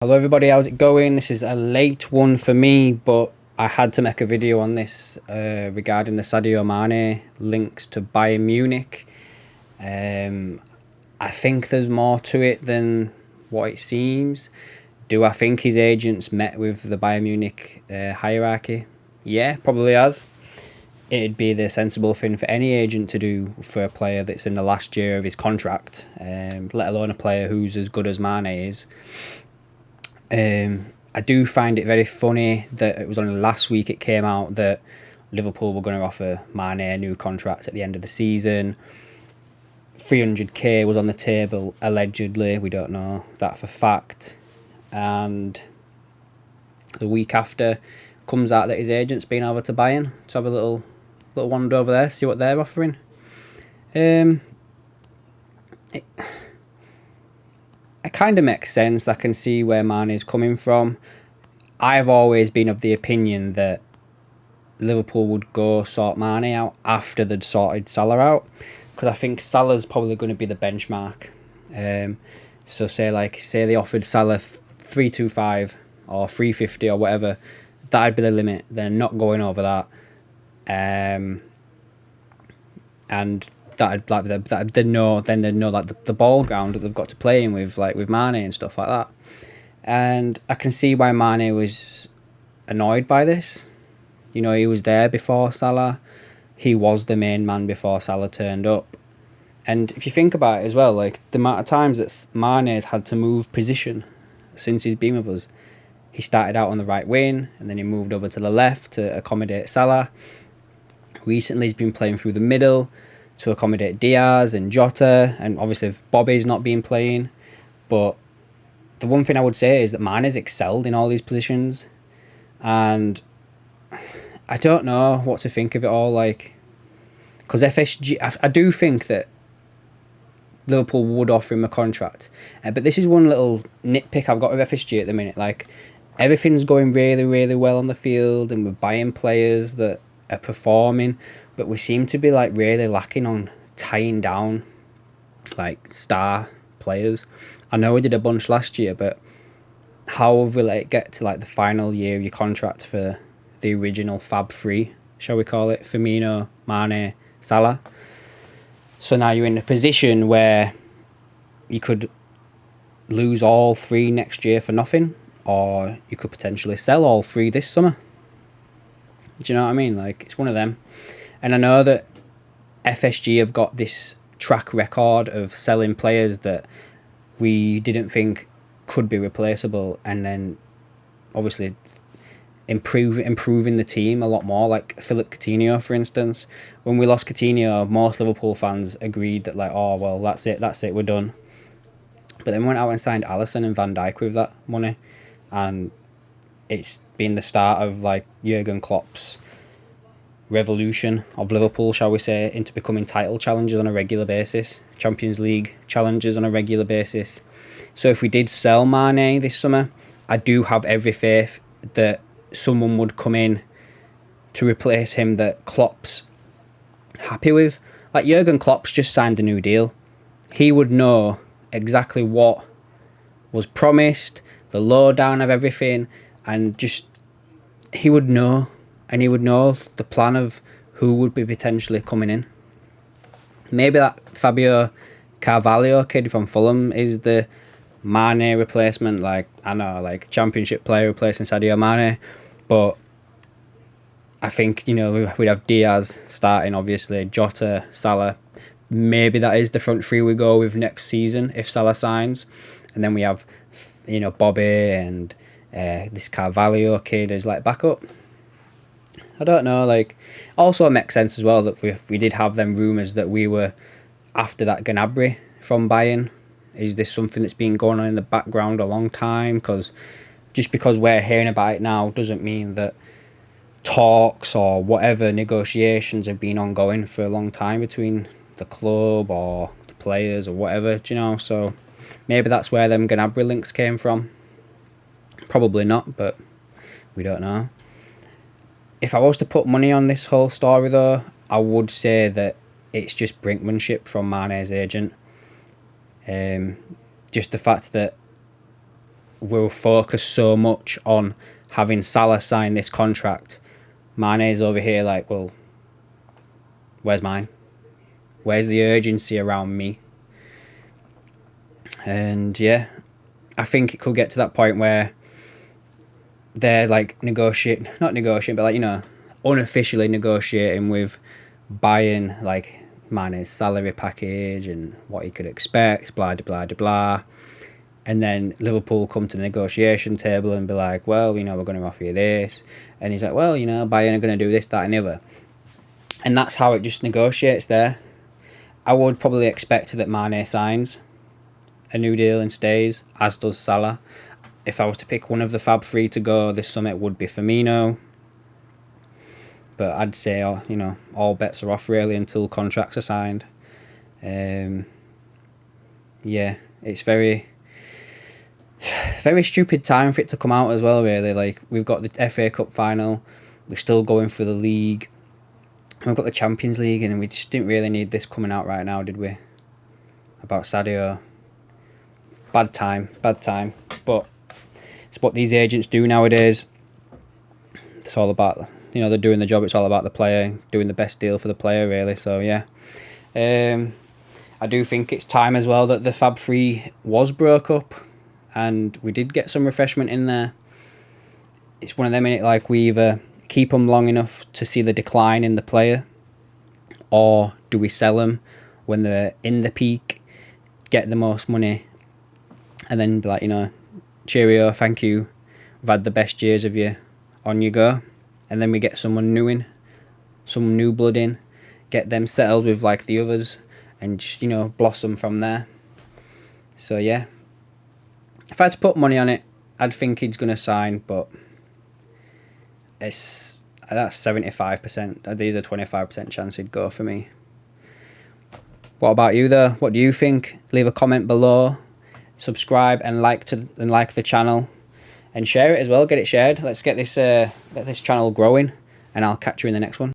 Hello everybody, how's it going? This is a late one for me, but I had to make a video on this regarding the Sadio Mane links to Bayern Munich. I think there's more to it than what it seems. Do I think his agents met with the Bayern Munich hierarchy? Yeah, probably has. It'd be the sensible thing for any agent to do for a player that's in the last year of his contract, let alone a player who's as good as Mane is. I do find it very funny that it was only last week it came out that Liverpool were going to offer Mane a new contract at the end of the season. 300k was on the table, allegedly. We don't know that for fact. And the week after, comes out that his agent's been over to Bayern to have a little wander over there, see what they're offering. It kind of makes sense. I can see where Mane is coming from. I've always been of the opinion that Liverpool would go sort Mane out after they'd sorted Salah out, because I think Salah's probably going to be the benchmark. So say they offered Salah 325 or 350 or whatever, that'd be the limit. They're not going over that. And they'd know like the ball ground that they've got to play in with, like with Mane and stuff like that. And I can see why Mane was annoyed by this. You know, he was there before Salah. He was the main man before Salah turned up. And if you think about it as well, like the amount of times that Mane has had to move position since he's been with us. He started out on the right wing and then he moved over to the left to accommodate Salah. Recently he's been playing through the middle to accommodate Diaz and Jota, and obviously if Bobby's not been playing. But the one thing I would say is that Mane has excelled in all these positions, and I don't know what to think of it all. Like, because FSG, I do think that Liverpool would offer him a contract, but this is one little nitpick I've got with FSG at the minute. Like, everything's going really, really well on the field, and we're buying players that are performing, but we seem to be like really lacking on tying down like star players. I know we did a bunch last year, but how will we like get to like the final year of your contract for the original Fab Three, shall we call it? Firmino, Mane, Salah. So now you're in a position where you could lose all three next year for nothing, or you could potentially sell all three this summer. Do you know what I mean? Like, it's one of them. And I know that FSG have got this track record of selling players that we didn't think could be replaceable, and then obviously improving the team a lot more. Like Philip Coutinho, for instance. When we lost Coutinho, most Liverpool fans agreed that like, oh well, that's it, we're done. But then we went out and signed Alisson and Van Dijk with that money, and it's been the start of like Jurgen Klopp's revolution of Liverpool, shall we say, into becoming title challengers on a regular basis, Champions League challengers on a regular basis. So if we did sell Mane this summer, I do have every faith that someone would come in to replace him that Klopp's happy with. Like Jurgen Klopp's just signed a new deal. He would know exactly what was promised, the lowdown of everything, and just he would know the plan of who would be potentially coming in. Maybe that Fabio Carvalho kid from Fulham is the Mane replacement. Like, I know, like championship player replacing Sadio Mane, but I think, you know, we'd have Diaz starting, obviously, Jota, Salah. Maybe that is the front three we go with next season if Salah signs, and then we have, you know, Bobby and this Carvalho kid as like backup. I don't know. Like, also it makes sense as well that we did have them rumours that we were after that Gnabry from Bayern. Is this something that's been going on in the background a long time? Because just because we're hearing about it now doesn't mean that talks or whatever negotiations have been ongoing for a long time between the club or the players or whatever. Do you know? So maybe that's where them Gnabry links came from. Probably not, but we don't know. If I was to put money on this whole story, though, I would say that it's just brinkmanship from Mane's agent. Just the fact that we'll focus so much on having Salah sign this contract. Mane's over here like, well, where's mine? Where's the urgency around me? And yeah, I think it could get to that point where they're like not negotiating, but like, you know, unofficially negotiating with Bayern, like Mane's salary package and what he could expect, blah, blah, blah, blah. And then Liverpool come to the negotiation table and be like, well, you know, we're going to offer you this. And he's like, well, you know, Bayern are going to do this, that, and the other. And that's how it just negotiates there. I would probably expect that Mane signs a new deal and stays, as does Salah. If I was to pick one of the Fab Three to go this summer, it would be Firmino. But I'd say, you know, all bets are off really until contracts are signed. Yeah, it's very stupid time for it to come out as well, really. Like, we've got the FA Cup final, we're still going for the league, we've got the Champions League, and we just didn't really need this coming out right now, did we? About Sadio. Bad time. But it's what these agents do nowadays. It's all about, you know, they're doing the job. It's all about the player, doing the best deal for the player, really. So, yeah. I do think it's time as well that the Fab Three was broke up and we did get some refreshment in there. It's one of them, innit? Like, we either keep them long enough to see the decline in the player, or do we sell them when they're in the peak, get the most money, and then be like, you know, cheerio, thank you, we've had the best years of you, on you go. And then we get someone new in, some new blood in, get them settled with like the others, and just, you know, blossom from there. So yeah, if I had to put money on it, I'd think he's going to sign, but that's 75%. There's a 25% chance he'd go for me. What about you though? What do you think? Leave a comment below. Subscribe and like the channel, and share it as well. Get it shared. Let's get this channel growing, and I'll catch you in the next one.